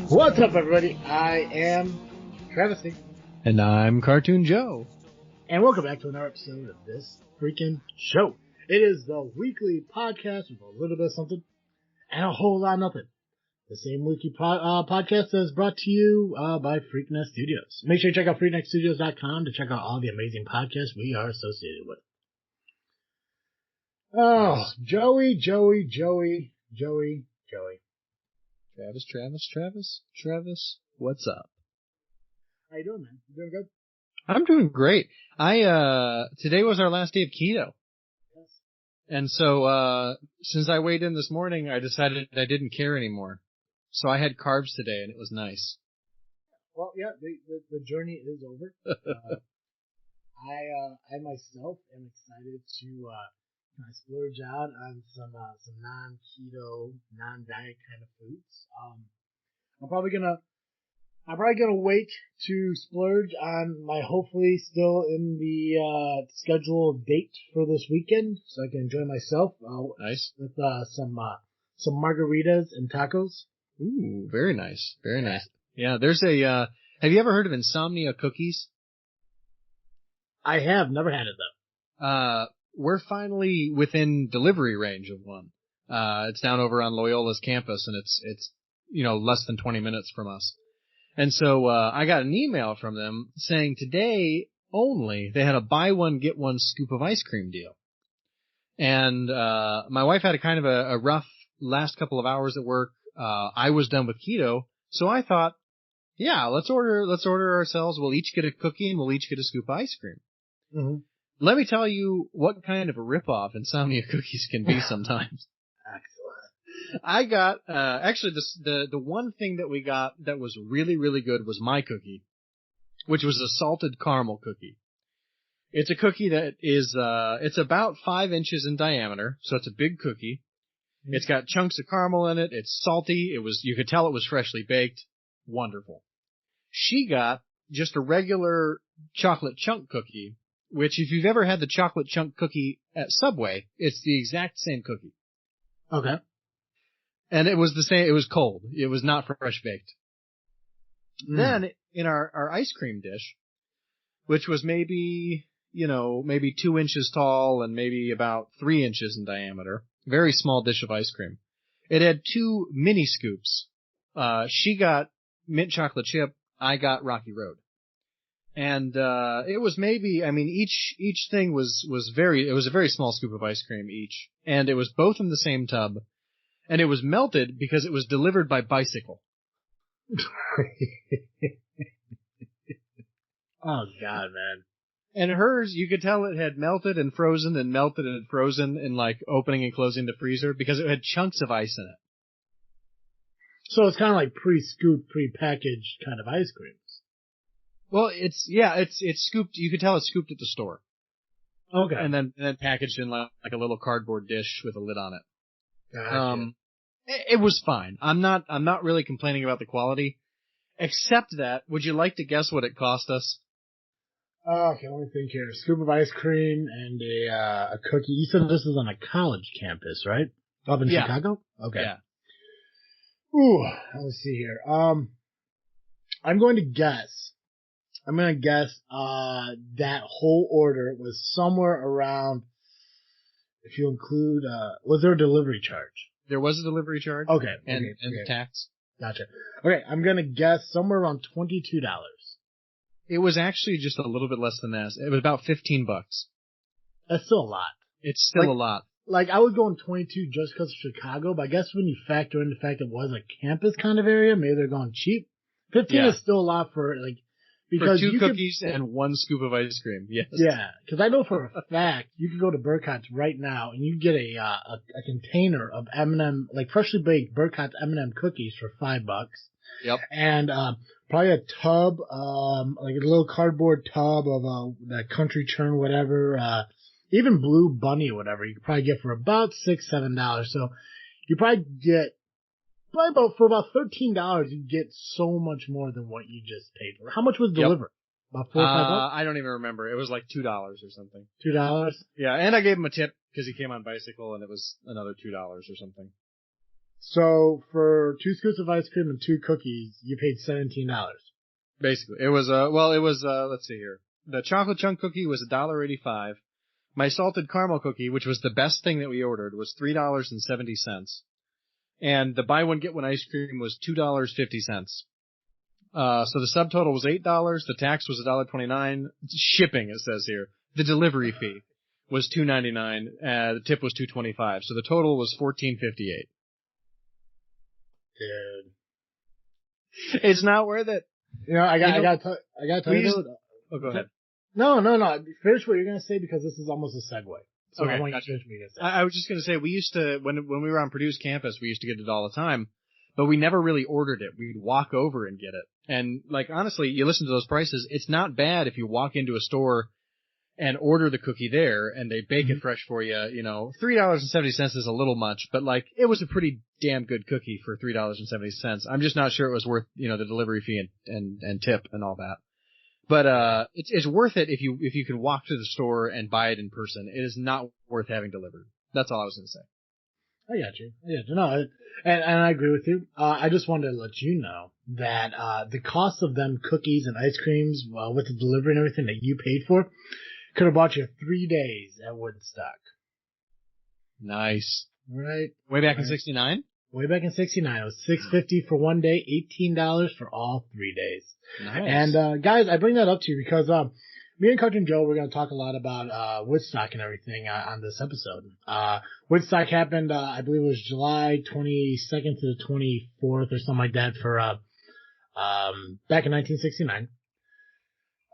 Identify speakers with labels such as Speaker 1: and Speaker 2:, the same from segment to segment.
Speaker 1: What's up, everybody? I am Travis,
Speaker 2: And I'm Cartoon Joe.
Speaker 1: and welcome back to another episode of this freaking show. It is the weekly podcast with a little bit of something and a whole lot of nothing. The same weekly podcast that is brought to you by Freakin Studios. Make sure you check out freakinstudios.com to check out all the amazing podcasts we are associated with. Oh, Joey.
Speaker 2: Travis, what's up?
Speaker 1: How you doing, man? You doing good?
Speaker 2: I'm doing great. Today was our last day of keto.
Speaker 1: Yes.
Speaker 2: And so, since I weighed in this morning, I decided I didn't care anymore. So I had carbs today and it was nice.
Speaker 1: Well, yeah, the journey is over. I myself am excited to splurge out on some non-keto, non-diet kind of foods. I'm probably gonna wait to splurge on my hopefully still in the scheduled date for this weekend, so I can enjoy myself.
Speaker 2: Nice.
Speaker 1: With some margaritas and tacos.
Speaker 2: Ooh, very nice. Very nice. Yeah, there's have you ever heard of insomnia cookies?
Speaker 1: I have never had it though.
Speaker 2: We're finally within delivery range of one. It's down over on Loyola's campus and it's less than 20 minutes from us. And so, I got an email from them saying today only they had a buy one, get one scoop of ice cream deal. And, my wife had a kind of a rough last couple of hours at work. I was done with keto. So I thought, yeah, let's order ourselves. We'll each get a cookie and we'll each get a scoop of ice cream.
Speaker 1: Mm-hmm.
Speaker 2: Let me tell you what kind of a ripoff insomnia cookies can be sometimes.
Speaker 1: Excellent.
Speaker 2: I got, actually the one thing that we got that was really, really good was my cookie, which was a salted caramel cookie. It's a cookie that is, it's about 5 inches in diameter, so it's a big cookie. Mm-hmm. It's got chunks of caramel in it. It's salty. You could tell it was freshly baked. Wonderful. She got just a regular chocolate chunk cookie, which if you've ever had the chocolate chunk cookie at Subway, it's the exact same cookie.
Speaker 1: Okay.
Speaker 2: And it was the same, it was cold. It was not fresh baked. Then in our ice cream dish, which was maybe 2 inches tall and maybe about 3 inches in diameter, very small dish of ice cream. It had 2 mini scoops. She got mint chocolate chip. I got Rocky Road. And, it was each thing was it was a very small scoop of ice cream each. And it was both in the same tub. And it was melted because it was delivered by bicycle.
Speaker 1: Oh, God, man.
Speaker 2: And hers, you could tell it had melted and frozen in like opening and closing the freezer because it had chunks of ice in it.
Speaker 1: So it's kind of like pre-scooped, pre-packaged kind of ice creams.
Speaker 2: Well, it's scooped, you could tell it's scooped at the store.
Speaker 1: Okay.
Speaker 2: And then packaged in like a little cardboard dish with a lid on it.
Speaker 1: Gotcha.
Speaker 2: It was fine. I'm not really complaining about the quality, except that, would you like to guess what it cost us?
Speaker 1: Okay, let me think here. A scoop of ice cream and a cookie. You said this is on a college campus, right? Up in Chicago? Okay.
Speaker 2: Yeah.
Speaker 1: Ooh, let's see here. I'm going to guess that whole order was somewhere around, if you include, was there a delivery charge?
Speaker 2: There was a delivery charge.
Speaker 1: Okay.
Speaker 2: And
Speaker 1: okay.
Speaker 2: tax.
Speaker 1: Gotcha. Okay, I'm gonna guess somewhere around $22.
Speaker 2: It was actually just a little bit less than that. It was about $15.
Speaker 1: That's still a lot.
Speaker 2: It's still a lot.
Speaker 1: Like, I was going 22 just because of Chicago, but I guess when you factor in the fact it was a campus kind of area, maybe they're going cheap. 15 is still a lot for, like, because
Speaker 2: for 2 cookies and 1 scoop of ice cream. Yes.
Speaker 1: Yeah, because I know for a fact you can go to Burkhart's right now and you get a container of M&M, like freshly baked Burkhart's M&M cookies for $5.
Speaker 2: Yep.
Speaker 1: And probably a tub, like a little cardboard tub of that country churn, whatever. Even Blue Bunny or whatever, you could probably get for about $6-7. So you probably get for about $13, you get so much more than what you just paid for. How much was delivered? About $4 or $5?
Speaker 2: I don't even remember. It was like $2 or something.
Speaker 1: $2?
Speaker 2: Yeah, and I gave him a tip because he came on bicycle, and it was another $2 or something.
Speaker 1: So for 2 scoops of ice cream and 2 cookies, you paid $17.
Speaker 2: Basically, it was let's see here. The chocolate chunk cookie was $1.85. My salted caramel cookie, which was the best thing that we ordered, was $3.70. And the buy one get one ice cream was $2.50. So the subtotal was $8. The tax was $1.29. Shipping, it says here. The delivery fee was $2.99. The tip was $2.25. So the total was $14.58.
Speaker 1: Dude,
Speaker 2: it's not worth it.
Speaker 1: You know, I gotta tell you.
Speaker 2: Oh, go ahead.
Speaker 1: No. Finish what you're gonna say because this is almost a segue. So
Speaker 2: Okay,
Speaker 1: I want you
Speaker 2: gotcha.
Speaker 1: to finish what you're gonna say.
Speaker 2: I was just gonna say we used to when we were on Purdue's campus, we used to get it all the time, but we never really ordered it. We'd walk over and get it. And like honestly, you listen to those prices, it's not bad if you walk into a store and order the cookie there and they bake it fresh for you. You know, $3.70 is a little much, but like it was a pretty damn good cookie for $3.70. I'm just not sure it was worth, you know, the delivery fee and tip and all that. But it's worth it if you can walk to the store and buy it in person. It is not worth having delivered. That's all I was going to say.
Speaker 1: I got you. No, and I agree with you. I just wanted to let you know that the cost of them cookies and ice creams with the delivery and everything that you paid for could have bought you 3 days at Woodstock.
Speaker 2: Nice.
Speaker 1: Right.
Speaker 2: Way back in '69.
Speaker 1: Way back in '69, it was $6.50 for 1 day, $18 for all 3 days.
Speaker 2: Nice.
Speaker 1: And guys, I bring that up to you because me and Cartoon Joe, we're going to talk a lot about Woodstock and everything on this episode. Woodstock happened, I believe it was July 22nd to the 24th or something like that for back in 1969.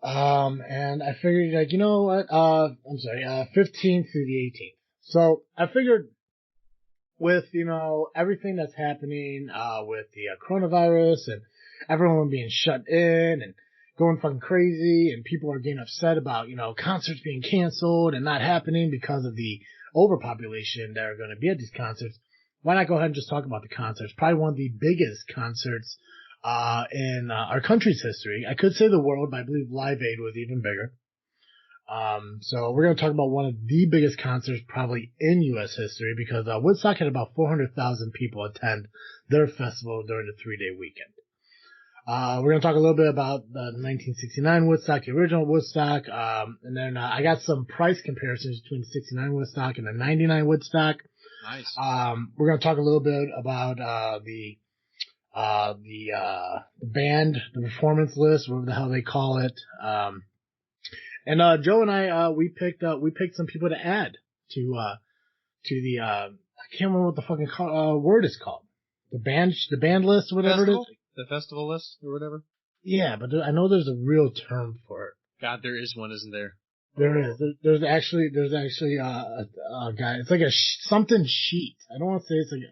Speaker 1: And I figured, like, you know what? 15th through the 18th. So I figured with, you know, everything that's happening, with the coronavirus and everyone being shut in and going fucking crazy and people are getting upset about, you know, concerts being canceled and not happening because of the overpopulation that are going to be at these concerts. Why not go ahead and just talk about the concerts? Probably one of the biggest concerts in our country's history. I could say the world, but I believe Live Aid was even bigger. So we're going to talk about one of the biggest concerts probably in U.S. history because Woodstock had about 400,000 people attend their festival during the 3-day weekend. We're going to talk a little bit about the 1969 Woodstock, the original Woodstock, and then I got some price comparisons between the 69 Woodstock and the 99 Woodstock.
Speaker 2: Nice.
Speaker 1: We're going to talk a little bit about the band, the performance list, whatever the hell they call it. And Joe and I we picked some people to add to the I can't remember what the fucking word is called. The band list, whatever
Speaker 2: Festival?
Speaker 1: it is.
Speaker 2: The festival list or whatever?
Speaker 1: Yeah, but I know there's a real term for it.
Speaker 2: God, there is one, isn't there?
Speaker 1: There is. There's actually a guy. It's like a something sheet. I don't want to say it's like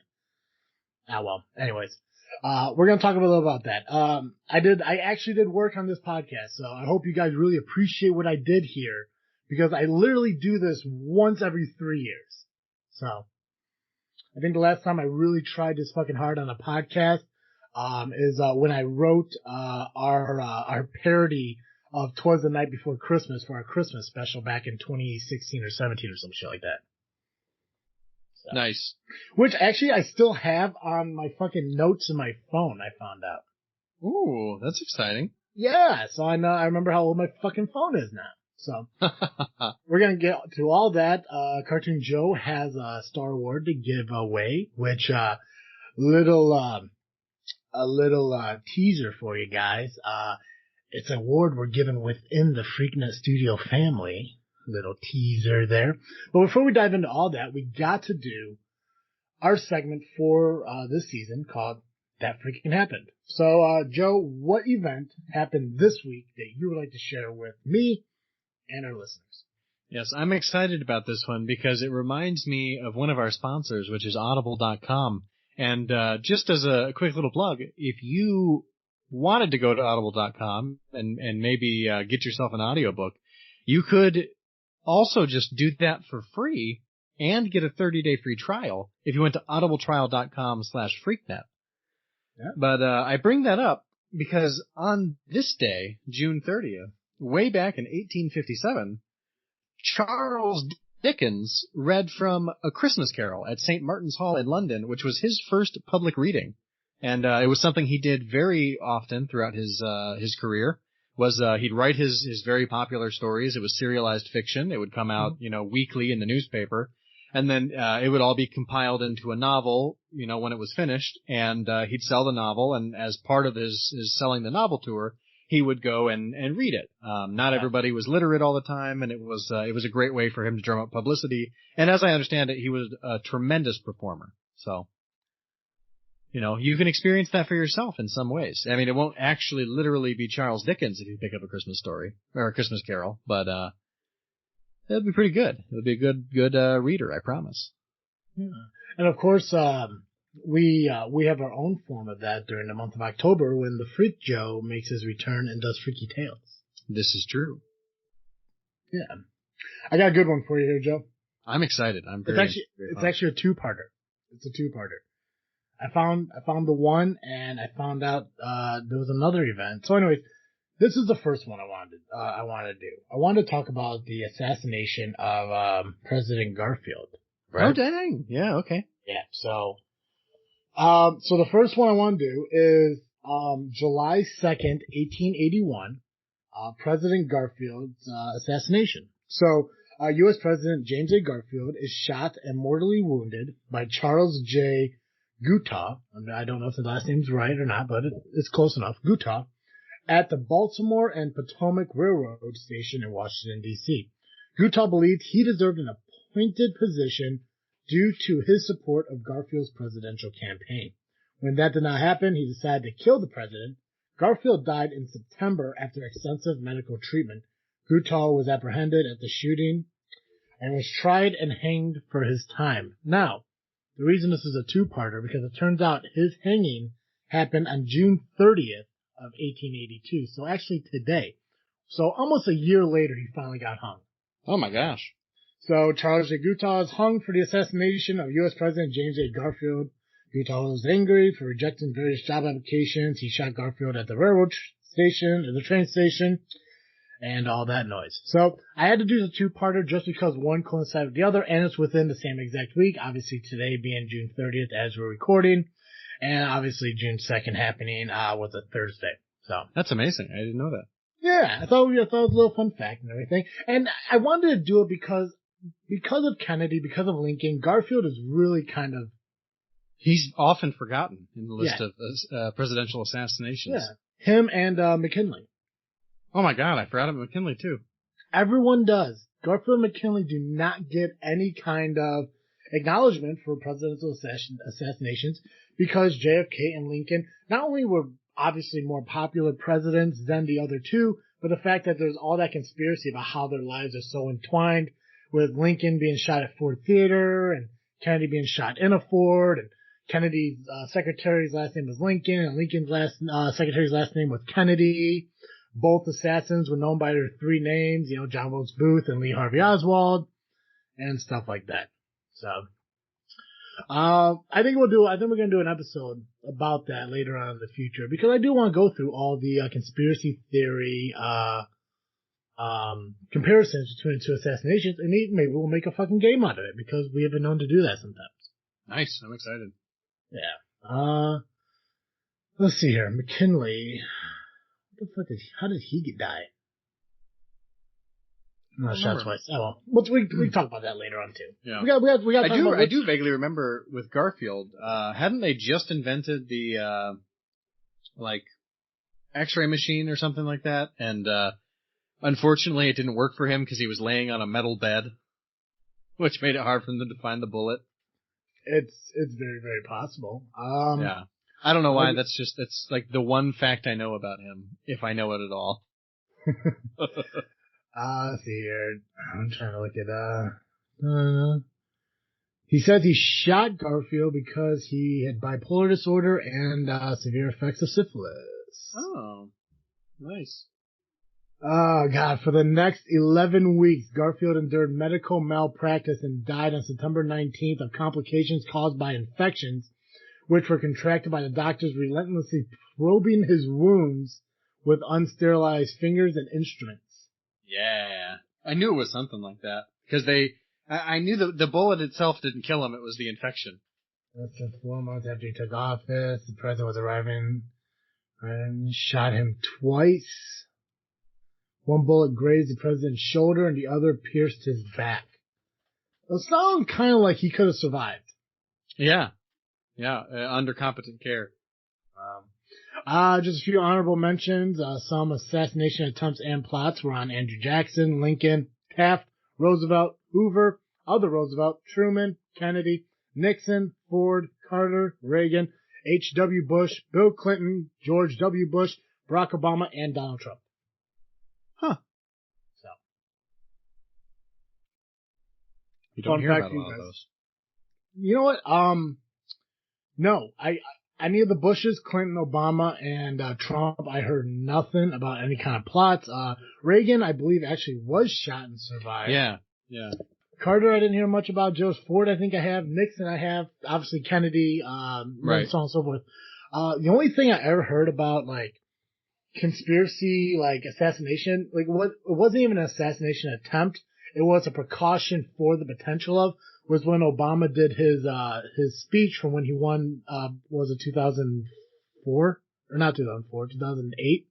Speaker 1: well. Anyways, we're gonna talk a little about that. I actually did work on this podcast, so I hope you guys really appreciate what I did here because I literally do this once every 3 years. So I think the last time I really tried this fucking hard on a podcast is when I wrote our parody of "'Twas the Night Before Christmas" for our Christmas special back in 2016 or 17 or some shit like that. So.
Speaker 2: Nice.
Speaker 1: Which actually I still have on my fucking notes in my phone. I found out.
Speaker 2: Ooh, that's exciting.
Speaker 1: Yeah, so I remember how old my fucking phone is now. So we're gonna get to all that. Cartoon Joe has a Star Award to give away, which a little teaser for you guys. It's an award we're given within the Freaknet Studio family. Little teaser there. But before we dive into all that, we got to do our segment for this season called That Freakin' Happened. So, Joe, what event happened this week that you would like to share with me and our listeners?
Speaker 2: Yes, I'm excited about this one because it reminds me of one of our sponsors, which is Audible.com. And just as a quick little plug, if you wanted to go to Audible.com and maybe get yourself an audiobook, you could also just do that for free and get a 30-day free trial if you went to audibletrial.com/freaknet. Yeah. But I bring that up because on this day, June 30th, way back in 1857, Charles Dickens read from A Christmas Carol at St. Martin's Hall in London, which was his first public reading. And it was something he did very often throughout his career. He'd write his very popular stories. It was serialized fiction. It would come out, weekly in the newspaper. And then it would all be compiled into a novel, when it was finished. And he'd sell the novel, and as part of his selling the novel tour, he would go and read it. Not everybody was literate all the time, and it was a great way for him to drum up publicity. And as I understand it, he was a tremendous performer. So, you can experience that for yourself in some ways. I mean, it won't actually literally be Charles Dickens if you pick up A Christmas Story or A Christmas Carol, but it'll be pretty good. It'll be a good reader, I promise.
Speaker 1: Yeah. And of course, we have our own form of that during the month of October when the Freak Joe makes his return and does Freaky Tales.
Speaker 2: This is true.
Speaker 1: Yeah. I got a good one for you here, Joe.
Speaker 2: I'm excited.
Speaker 1: It's actually a two-parter. It's a two-parter. I found the one, and I found out there was another event. So anyways, this is the first one I wanted to do. I wanted to talk about the assassination of President Garfield. Right?
Speaker 2: Oh dang. Yeah, okay.
Speaker 1: Yeah, so the first one I want to do is July 2nd, 1881, President Garfield's assassination. So U.S. President James A. Garfield is shot and mortally wounded by Charles J. Gutaw. I don't know if the last name's right or not, but it's close enough. Gutaw, at the Baltimore and Potomac Railroad Station in Washington, D.C. Gutaw believed he deserved an appointed position due to his support of Garfield's presidential campaign. When that did not happen, he decided to kill the president. Garfield died in September after extensive medical treatment. Gutaw was apprehended at the shooting and was tried and hanged for his time. Now, the reason this is a two-parter, because it turns out his hanging happened on June 30th of 1882, so actually today. So almost a year later, he finally got hung.
Speaker 2: Oh my gosh.
Speaker 1: So Charles J. Gutaw is hung for the assassination of U.S. President James A. Garfield. Gutaw was angry for rejecting various job applications. He shot Garfield at the railroad station, or the train station, and all that noise. So I had to do the two-parter just because one coincided with the other, and it's within the same exact week. Obviously today being June 30th as we're recording, and obviously June 2nd happening was a Thursday. So
Speaker 2: that's amazing. I didn't know that.
Speaker 1: Yeah, I thought it was a little fun fact and everything. And I wanted to do it because of Kennedy, because of Lincoln. Garfield is really kind of...
Speaker 2: He's often forgotten in the list of presidential assassinations.
Speaker 1: Yeah, him and McKinley.
Speaker 2: Oh my God, I forgot about McKinley too.
Speaker 1: Everyone does. Garfield and McKinley do not get any kind of acknowledgement for presidential assassinations because JFK and Lincoln not only were obviously more popular presidents than the other two, but the fact that there's all that conspiracy about how their lives are so entwined, with Lincoln being shot at Ford Theater and Kennedy being shot in a Ford, and Kennedy's secretary's last name was Lincoln, and Lincoln's secretary's last name was Kennedy. Both assassins were known by their three names, John Wilkes Booth and Lee Harvey Oswald, and stuff like that. So, I think we're going to do an episode about that later on in the future, because I do want to go through all the conspiracy theory comparisons between the two assassinations, and maybe we'll make a fucking game out of it, because we have been known to do that sometimes.
Speaker 2: Nice. I'm excited.
Speaker 1: Yeah. Let's see here. McKinley. How did he die? No, shot twice. Oh well. We can talk about that later on too. Yeah. We got.
Speaker 2: I do vaguely remember with Garfield. Hadn't they just invented the X-ray machine or something like that? And unfortunately, it didn't work for him because he was laying on a metal bed, which made it hard for them to find the bullet.
Speaker 1: It's very, very possible.
Speaker 2: Yeah. I don't know why. That's like the one fact I know about him, if I know it at all.
Speaker 1: Let's see here. I'm trying to look at, he says he shot Garfield because he had bipolar disorder and, severe effects of syphilis.
Speaker 2: Oh, nice.
Speaker 1: Oh, God. For the next 11 weeks, Garfield endured medical malpractice and died on September 19th of complications caused by infections, which were contracted by the doctors relentlessly probing his wounds with unsterilized fingers and instruments.
Speaker 2: Yeah. I knew it was something like that. Because they I knew the bullet itself didn't kill him. It was the infection.
Speaker 1: Less than 4 months after he took office, the president was arriving and shot him twice. One bullet grazed the president's shoulder and the other pierced his back. It sounded kind of like he could have survived.
Speaker 2: Yeah. Yeah, under competent care.
Speaker 1: Just a few honorable mentions. Some assassination attempts and plots were on Andrew Jackson, Lincoln, Taft, Roosevelt, Hoover, other Roosevelt, Truman, Kennedy, Nixon, Ford, Carter, Reagan, H.W. Bush, Bill Clinton, George W. Bush, Barack Obama, and Donald Trump.
Speaker 2: Huh.
Speaker 1: So.
Speaker 2: You don't hear about a lot of those.
Speaker 1: You know what? No, any of the Bushes, Clinton, Obama, and Trump, I heard nothing about any kind of plots. Reagan, I believe, actually was shot and survived.
Speaker 2: Yeah.
Speaker 1: Carter, I didn't hear much about. George Ford, I think I have. Nixon, I have. Obviously, Kennedy,
Speaker 2: right.
Speaker 1: And so on and so forth. The only thing I ever heard about, like, conspiracy, like, assassination, like, it wasn't even an assassination attempt. It was a precaution for the potential of, was when Obama did his speech from when he won, was it 2004? Or not 2004, 2008?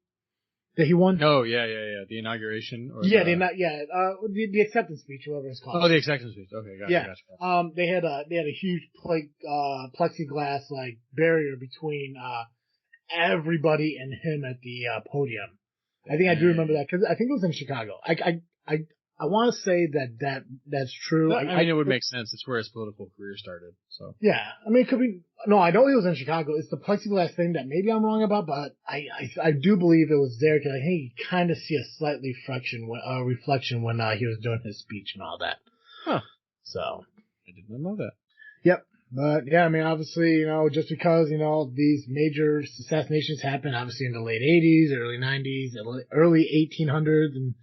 Speaker 1: That he won?
Speaker 2: Oh, yeah. The inauguration? Or
Speaker 1: the acceptance speech, whatever it's called.
Speaker 2: Oh, the acceptance speech. Okay, gotcha.
Speaker 1: They had a huge, plexiglass, like, barrier between, everybody and him at the, podium. I think I do remember that, cause I think it was in Chicago. I want to say that's true.
Speaker 2: I mean, it would make sense. It's where his political career started, so.
Speaker 1: Yeah. I mean, it could be, no, I know he was in Chicago. It's the plexiglass thing that maybe I'm wrong about, but I do believe it was there because I think you kind of see a slight reflection when he was doing his speech and all that.
Speaker 2: Huh.
Speaker 1: So.
Speaker 2: I did not know that.
Speaker 1: Yep. But yeah, I mean, obviously, just because, these major assassinations happened, obviously in the late 80s, early 90s, early 1800s, and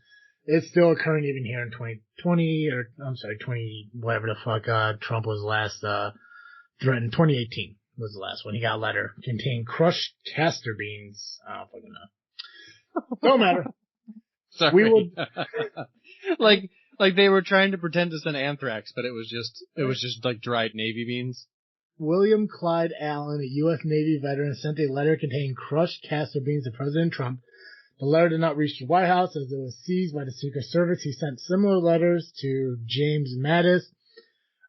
Speaker 1: it's still occurring even here in 2020, or, I'm sorry, 20, whatever the fuck, Trump was last, threatened, 2018 was the last one. He got a letter containing crushed castor beans. I don't fucking know. Don't matter.
Speaker 2: Sorry.
Speaker 1: We would,
Speaker 2: like they were trying to pretend to send anthrax, but it was just like dried Navy beans.
Speaker 1: William Clyde Allen, a U.S. Navy veteran, sent a letter containing crushed castor beans to President Trump. The letter did not reach the White House as it was seized by the Secret Service. He sent similar letters to James Mattis,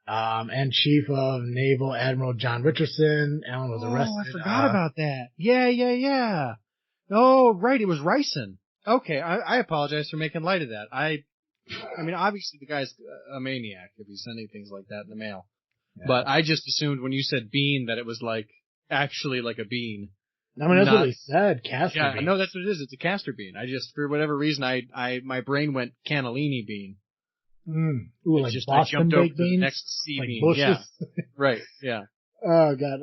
Speaker 1: and Chief of Naval Admiral John Richardson. Allen was arrested.
Speaker 2: Oh, I forgot about that. Yeah. Oh, right. It was ricin. Okay. I apologize for making light of that. I mean, obviously the guy's a maniac if he's sending things like that in the mail. Yeah. But I just assumed when you said bean that it was like, actually like a bean.
Speaker 1: I mean, that's what they said, castor bean.
Speaker 2: Yeah, no, that's what it is. It's a castor bean. I just, for whatever reason, my brain went cannellini bean.
Speaker 1: Ooh, like
Speaker 2: just,
Speaker 1: Boston baked beans?
Speaker 2: Next sea
Speaker 1: like
Speaker 2: bean.
Speaker 1: Bushes?
Speaker 2: Yeah. Right, yeah.
Speaker 1: Oh, God.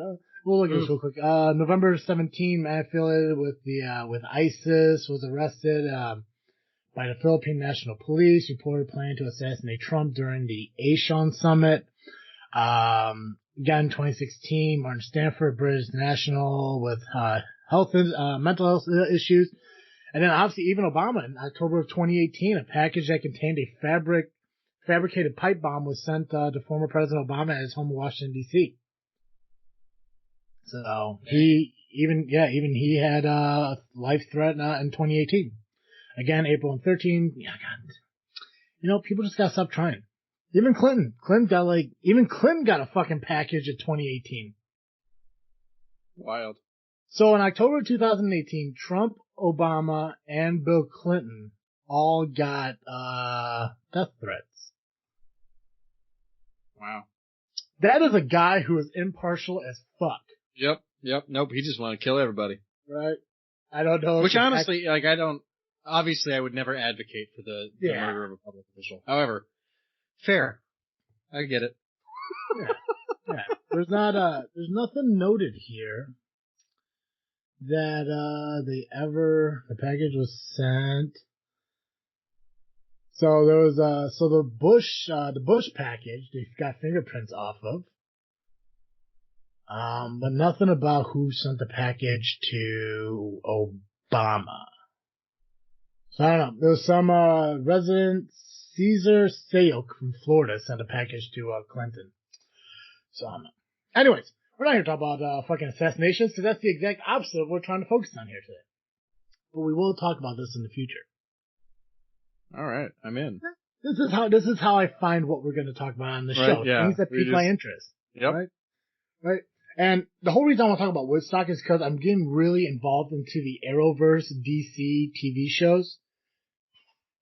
Speaker 1: We'll look at this real quick. November 17, man affiliated with ISIS was arrested, by the Philippine National Police, reported planning to assassinate Trump during the Asian Summit. Again, 2016, Martin Stanford, British national with mental health issues. And then obviously even Obama in October of 2018, a package that contained a fabricated pipe bomb was sent to former President Obama at his home in Washington, D.C. So he had a life threat in 2018. Again, April and 13. Yeah, God. People just gotta stop trying. Even Clinton got a fucking package of 2018.
Speaker 2: Wild.
Speaker 1: So in October 2018, Trump, Obama, and Bill Clinton all got, death threats.
Speaker 2: Wow.
Speaker 1: That is a guy who is impartial as fuck.
Speaker 2: Yep. Nope. He just wanted to kill everybody.
Speaker 1: Right. I don't know.
Speaker 2: Which honestly, obviously I would never advocate for the murder of a public official. However, fair. I get it.
Speaker 1: Yeah. There's nothing noted here that, the package was sent. So there was, the Bush package, they got fingerprints off of. But nothing about who sent the package to Obama. So I don't know. There was some, residents Caesar Sayok from Florida sent a package to Clinton. So, anyways, we're not here to talk about fucking assassinations, because that's the exact opposite of what we're trying to focus on here today. But we will talk about this in the future.
Speaker 2: All right, I'm in.
Speaker 1: This is how I find what we're going to talk about on the show.
Speaker 2: Yeah.
Speaker 1: Things that pique my interest.
Speaker 2: Yep.
Speaker 1: Right. And the whole reason I want to talk about Woodstock is because I'm getting really involved into the Arrowverse DC TV shows.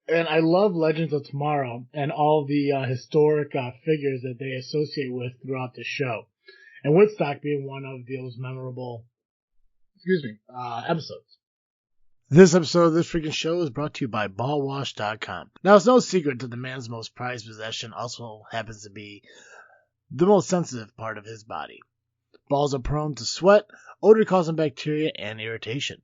Speaker 1: And I love Legends of Tomorrow and all the historic figures that they associate with throughout the show. And Woodstock being one of those memorable, episodes. This episode of This Freakin' Show is brought to you by BallWash.com. Now, it's no secret that the man's most prized possession also happens to be the most sensitive part of his body. Balls are prone to sweat, odor-causing bacteria, and irritation.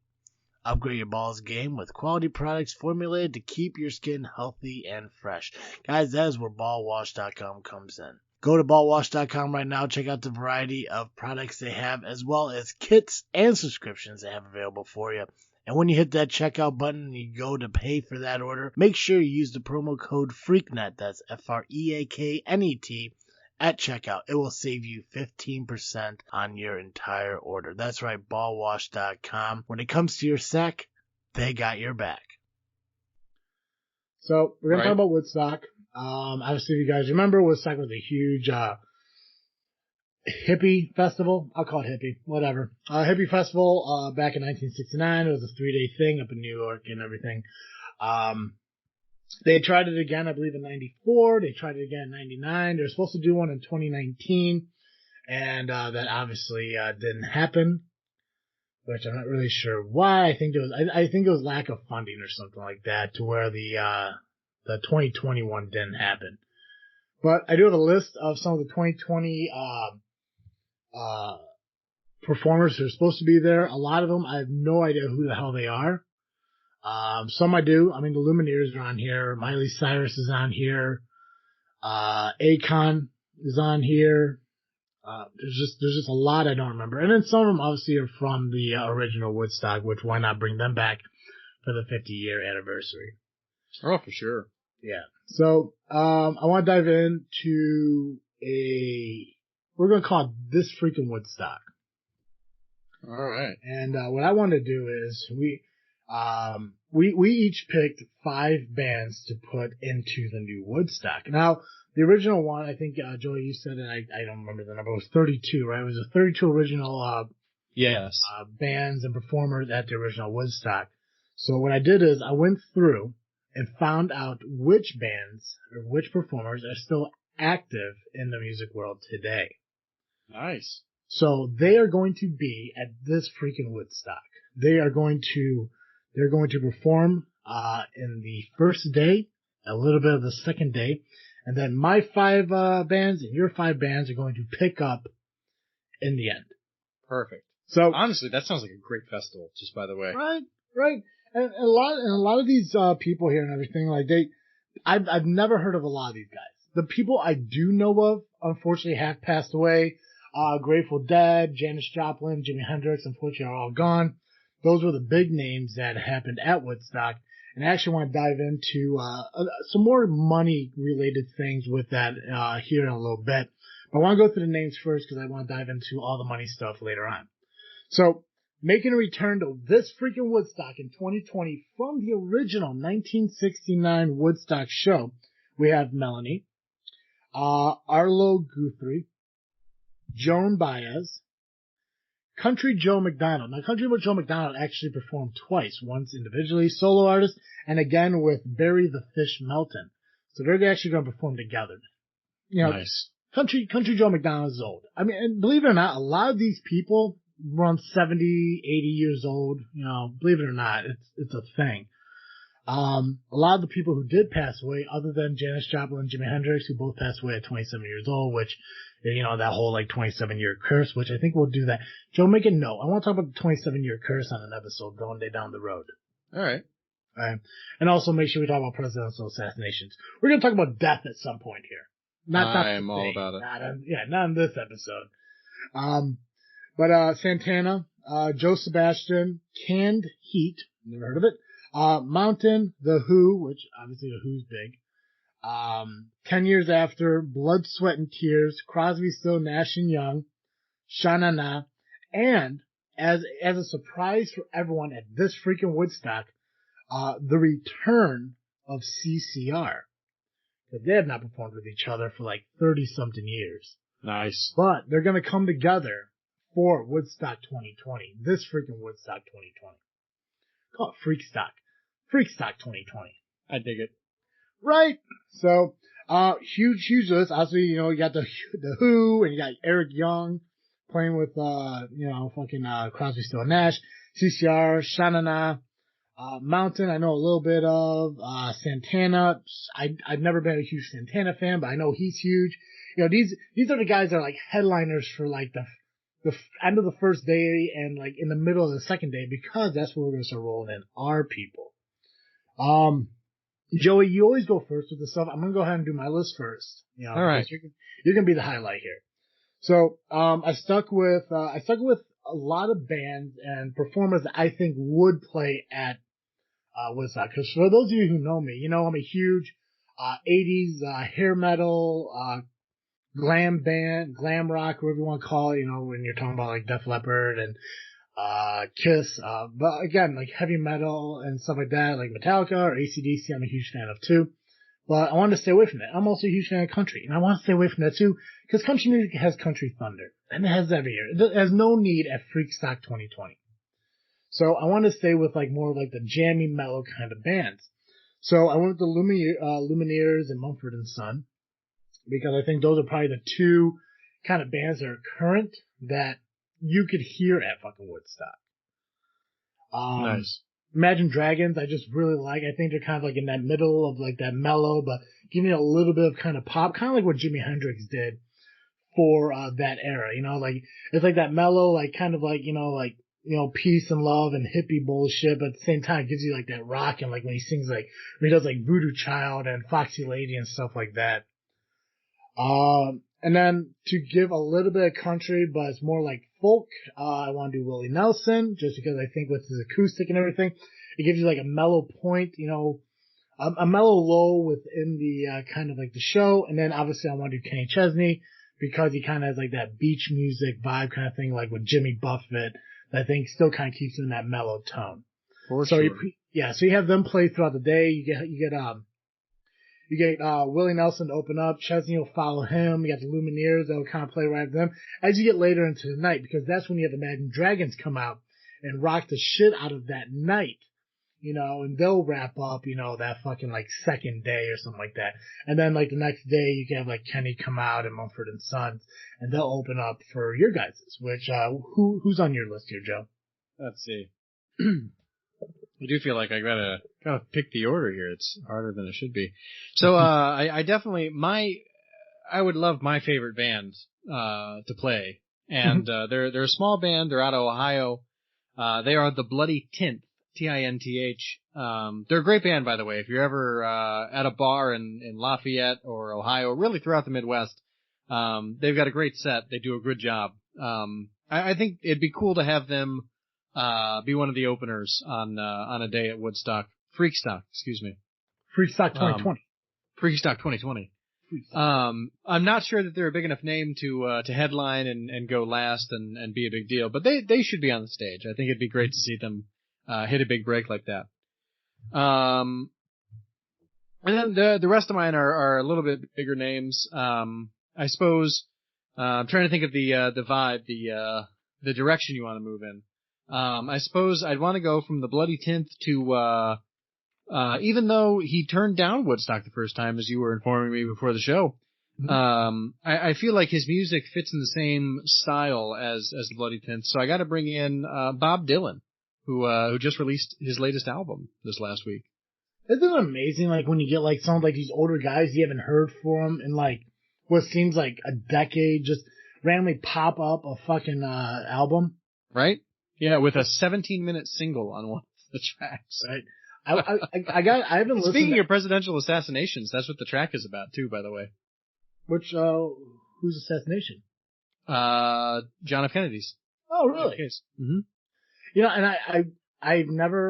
Speaker 1: Upgrade your balls game with quality products formulated to keep your skin healthy and fresh. Guys, that is where BallWash.com comes in. Go to BallWash.com right now, check out the variety of products they have, as well as kits and subscriptions they have available for you. And when you hit that checkout button and you go to pay for that order, make sure you use the promo code FREAKNET, that's FREAKNET, at checkout. It will save you 15% on your entire order. That's right, ballwash.com. When it comes to your sack, they got your back. So, we're going to talk about Woodstock. Obviously, if you guys remember, Woodstock was a huge hippie festival. I'll call it hippie, whatever. Hippie festival back in 1969. It was a 3-day thing up in New York and everything. They tried it again, I believe, in 94. They tried it again in 99. They were supposed to do one in 2019, and that obviously didn't happen, which I'm not really sure why. I think it was lack of funding or something like that, to where the 2021 didn't happen. But I do have a list of some of the 2020 performers who are supposed to be there. A lot of them, I have no idea who the hell they are. Some I do. I mean, the Lumineers are on here. Miley Cyrus is on here. Akon is on here. There's just a lot I don't remember. And then some of them obviously are from the original Woodstock, which why not bring them back for the 50-year anniversary?
Speaker 2: Oh, for sure.
Speaker 1: Yeah. So, I want to dive into we're going to call it This Freakin' Woodstock.
Speaker 2: All right.
Speaker 1: And, what I want to do is we each picked 5 bands to put into the new Woodstock. Now, the original one, I think, Joey, you said, and I don't remember the number, it was 32, right? It was a 32 original,
Speaker 2: yes,
Speaker 1: bands and performers at the original Woodstock. So what I did is I went through and found out which bands or which performers are still active in the music world today.
Speaker 2: Nice.
Speaker 1: So they are going to be at this freaking Woodstock. They're going to perform in the first day, a little bit of the second day, and then my 5 bands and your 5 bands are going to pick up in the end.
Speaker 2: Perfect.
Speaker 1: So
Speaker 2: honestly, that sounds like a great festival, just by the way.
Speaker 1: Right. And a lot of these people here and everything, like I've never heard of a lot of these guys. The people I do know of, unfortunately, have passed away. Grateful Dead, Janis Joplin, Jimi Hendrix, unfortunately, are all gone. Those were the big names that happened at Woodstock. And I actually want to dive into some more money-related things with that here in a little bit. But I want to go through the names first because I want to dive into all the money stuff later on. So, making a return to This Freakin' Woodstock in 2020 from the original 1969 Woodstock show, we have Melanie, Arlo Guthrie, Joan Baez, Country Joe McDonald. Now, Country Joe McDonald actually performed twice, once individually, solo artist, and again with Barry the Fish Melton. So they're actually going to perform together. You know,
Speaker 2: nice.
Speaker 1: Country Joe McDonald is old. I mean, and believe it or not, a lot of these people around 70, 80 years old, you know, believe it or not, it's a thing. A lot of the people who did pass away, other than Janis Joplin and Jimi Hendrix, who both passed away at 27 years old, which, you know, that whole, like, 27-year curse, which I think we'll do that. Joe, make a note. I want to talk about the 27-year curse on an episode going down the road.
Speaker 2: All right.
Speaker 1: And also make sure we talk about presidential assassinations. We're going to talk about death at some point here.
Speaker 2: I'm all about it.
Speaker 1: Not in this episode. But Santana, Joe Sebastian, Canned Heat, never heard of it. Mountain, The Who, which obviously The Who's big. 10 years after, Blood, Sweat, and Tears, Crosby, Still, Nash and Young, Sha-Na-Na, and as a surprise for everyone at this freaking Woodstock, the return of CCR. Because they have not performed with each other for like 30-something years.
Speaker 2: Nice.
Speaker 1: But they're going to come together for Woodstock 2020. This freaking Woodstock 2020. Call it Freakstock. Freakstock 2020.
Speaker 2: I dig it.
Speaker 1: Right? So, huge list. Obviously, you got the Who, and you got Eric Young playing with, Crosby, Still, Nash, CCR, Sha-Na-Na, Mountain, I know a little bit of, Santana. I've never been a huge Santana fan, but I know he's huge. These are the guys that are like headliners for like the end of the first day and like in the middle of the second day, because that's where we're going to start rolling in our people. Joey, you always go first with the stuff. I'm going to go ahead and do my list first.
Speaker 2: All right.
Speaker 1: You're going to be the highlight here. So, I stuck with a lot of bands and performers that I think would play at Woodstock. Because for those of you who know me, I'm a huge 80s hair metal, glam band, glam rock, whatever you want to call it, when you're talking about like Def Leppard and Kiss. But again, like heavy metal and stuff like that, like Metallica or AC/DC, I'm a huge fan of too. But I wanted to stay away from that. I'm also a huge fan of country, and I want to stay away from that too, because country music has country thunder, and it has every year. It has no need at Freakstock 2020. So I want to stay with like more of like the jammy, mellow kind of bands. So I went with the Lumineers and Mumford and Son, because I think those are probably the two kind of bands that are current that you could hear at fucking Woodstock.
Speaker 2: Nice.
Speaker 1: Imagine Dragons, I just really like. I think they're kind of like in that middle of like that mellow, but giving it a little bit of kind of pop, kind of like what Jimi Hendrix did for that era. Like it's like that mellow, like kind of like peace and love and hippie bullshit, but at the same time it gives you like that rock, and like when he sings like when he does like Voodoo Child and Foxy Lady and stuff like that. And then to give a little bit of country, but it's more like folk, I want to do Willie Nelson, just because I think with his acoustic and everything, it gives you like a mellow point, a mellow low within the, kind of like the show. And then obviously I want to do Kenny Chesney, because he kind of has like that beach music vibe kind of thing, like with Jimmy Buffett, that I think still kind of keeps him in that mellow tone.
Speaker 2: For
Speaker 1: so
Speaker 2: sure.
Speaker 1: So you have them play throughout the day. You get Willie Nelson to open up. Chesney will follow him. You got the Lumineers that will kind of play right with them as you get later into the night, because that's when you have the Imagine Dragons come out and rock the shit out of that night, and they'll wrap up, that fucking like second day or something like that. And then like the next day you can have like Kenny come out and Mumford and Sons, and they'll open up for your guys's, which, who's on your list here, Joe?
Speaker 2: Let's see. I do feel like I gotta pick the order here. It's harder than it should be. So, I definitely, I would love my favorite band, to play. And, they're a small band. They're out of Ohio. They are the Bloody Tinth, Tinth. They're a great band, by the way. If you're ever, at a bar in Lafayette or Ohio, really throughout the Midwest, they've got a great set. They do a good job. I think it'd be cool to have them be one of the openers on a day at Woodstock. Freakstock, excuse me.
Speaker 1: Freakstock 2020.
Speaker 2: Freakstock 2020. I'm not sure that they're a big enough name to headline and go last and be a big deal, but they should be on the stage. I think it'd be great to see them hit a big break like that. And then the rest of mine are a little bit bigger names. I suppose I'm trying to think of the vibe, the direction you want to move in. I suppose I'd want to go from the Bloody Tinth to, even though he turned down Woodstock the first time, as you were informing me before the show, I feel like his music fits in the same style as the Bloody Tinth. So I got to bring in, Bob Dylan, who just released his latest album this last week.
Speaker 1: Isn't it amazing, like, when you get, like, some of, like, these older guys you haven't heard from in, like, what seems like a decade, just randomly pop up a fucking, album?
Speaker 2: Right? Yeah, with a 17-minute single on one of the tracks.
Speaker 1: Right. I haven't listened.
Speaker 2: Speaking of presidential assassinations, that's what the track is about too, by the way.
Speaker 1: Which, whose assassination?
Speaker 2: John F. Kennedy's.
Speaker 1: Oh, really?
Speaker 2: Mm-hmm.
Speaker 1: And I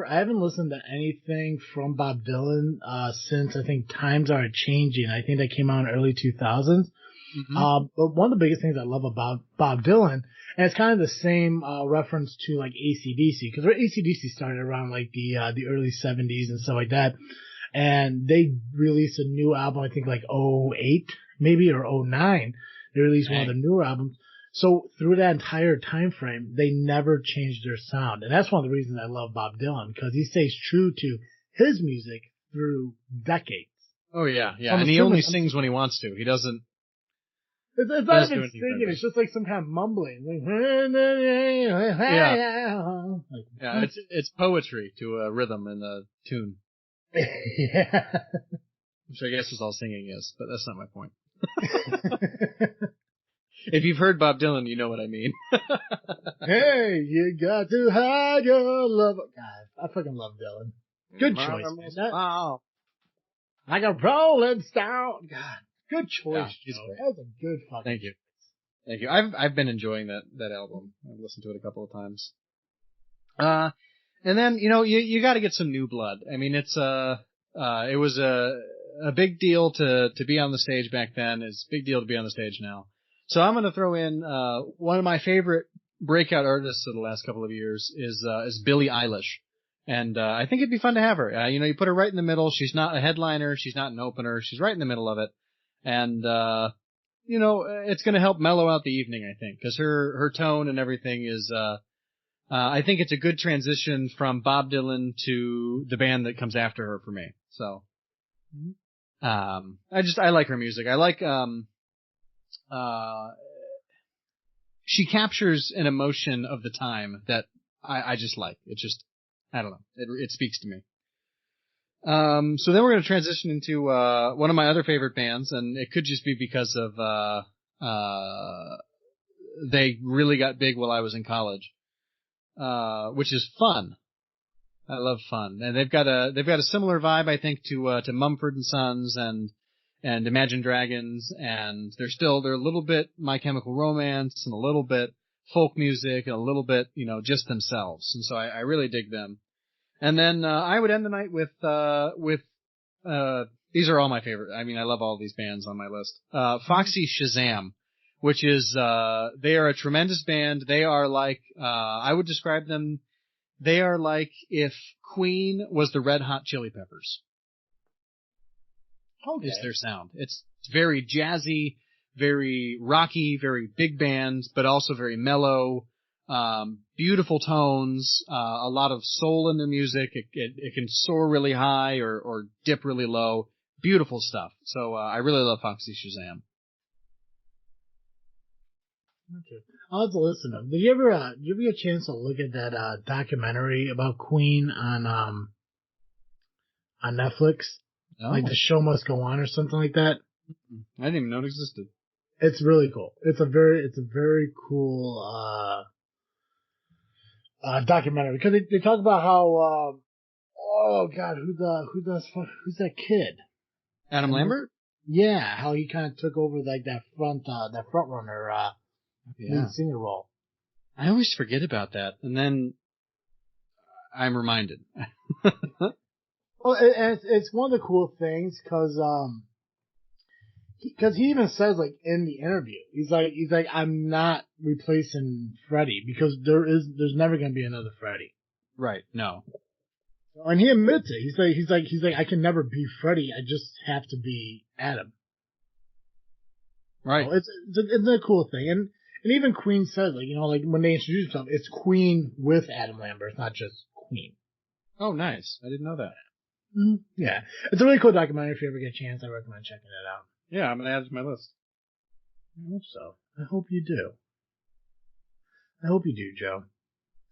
Speaker 1: haven't listened to anything from Bob Dylan, since I think times are changing. I think that came out in early 2000s.
Speaker 2: Mm-hmm.
Speaker 1: But one of the biggest things I love about Bob Dylan, and it's kind of the same, reference to like AC/DC, because AC/DC started around like the early 70s and stuff like that. And they released a new album, I think like '08 maybe, or '09. They released one of the newer albums. So through that entire time frame, they never changed their sound. And that's one of the reasons I love Bob Dylan, because he stays true to his music through decades.
Speaker 2: Oh yeah, yeah.
Speaker 1: So
Speaker 2: and he only sings when he wants to. He doesn't.
Speaker 1: It's not even singing, it's just like some kind of mumbling. Like,
Speaker 2: yeah, it's poetry to a rhythm and a tune.
Speaker 1: Yeah.
Speaker 2: Which I guess is all singing is, but that's not my point. If you've heard Bob Dylan, you know what I mean.
Speaker 1: Hey, you got to hide your love. God, I fucking love Dylan. Good choice, man.
Speaker 2: Wow.
Speaker 1: Like a rolling stone. God, good choice,
Speaker 2: Yeah,
Speaker 1: Joe. That was a good fucking
Speaker 2: Thank you. Thank you. I've been enjoying that album. I've listened to it a couple of times. And then, you gotta get some new blood. I mean, it was a big deal to be on the stage back then. It's a big deal to be on the stage now. So I'm gonna throw in, one of my favorite breakout artists of the last couple of years is Billie Eilish. And, I think it'd be fun to have her. You put her right in the middle. She's not a headliner. She's not an opener. She's right in the middle of it. And, it's gonna help mellow out the evening, I think, cause her tone and everything is, I think it's a good transition from Bob Dylan to the band that comes after her for me. So, I like her music. I like, she captures an emotion of the time that I just like. It just, I don't know. It speaks to me. So then we're going to transition into, one of my other favorite bands, and it could just be because of, they really got big while I was in college, which is Fun. I love Fun. And they've got a similar vibe, I think, to Mumford and Sons and Imagine Dragons, and they're a little bit My Chemical Romance and a little bit folk music and a little bit, just themselves. And so I really dig them. And then, I would end the night with these are all my favorite. I mean, I love all these bands on my list. Foxy Shazam, which is, they are a tremendous band. They are like, I would describe them, they are like if Queen was the Red Hot Chili Peppers.
Speaker 1: Okay. Is
Speaker 2: their sound. It's very jazzy, very rocky, very big band, but also very mellow, beautiful tones, a lot of soul in their music. It can soar really high or dip really low. Beautiful stuff. So, I really love Foxy Shazam.
Speaker 1: Okay. I'll have to listen to them. Did you ever get a chance to look at that, documentary about Queen on Netflix?
Speaker 2: No.
Speaker 1: Like The Show Must Go On or something like that?
Speaker 2: I didn't even know it existed.
Speaker 1: It's really cool. It's a very cool, documentary, because they talk about how, oh god, who's that kid?
Speaker 2: Adam Lambert?
Speaker 1: Yeah, how he kind of took over like that front runner, lead singer role.
Speaker 2: I always forget about that, and then I'm reminded.
Speaker 1: Well, it's one of the cool things, cause he even says, like, in the interview, he's like, I'm not replacing Freddie, because there's never gonna be another Freddie.
Speaker 2: Right. No.
Speaker 1: And he admits it. He's like, I can never be Freddie. I just have to be Adam.
Speaker 2: Right.
Speaker 1: So it's a cool thing. And even Queen says, like, like when they introduce themselves, it's Queen with Adam Lambert. It's not just Queen.
Speaker 2: Oh, nice. I didn't know that.
Speaker 1: Mm-hmm. Yeah. It's a really cool documentary. If you ever get a chance, I recommend checking it out.
Speaker 2: Yeah, I'm going to add it to my list.
Speaker 1: I hope so. I hope you do. I hope you do, Joe.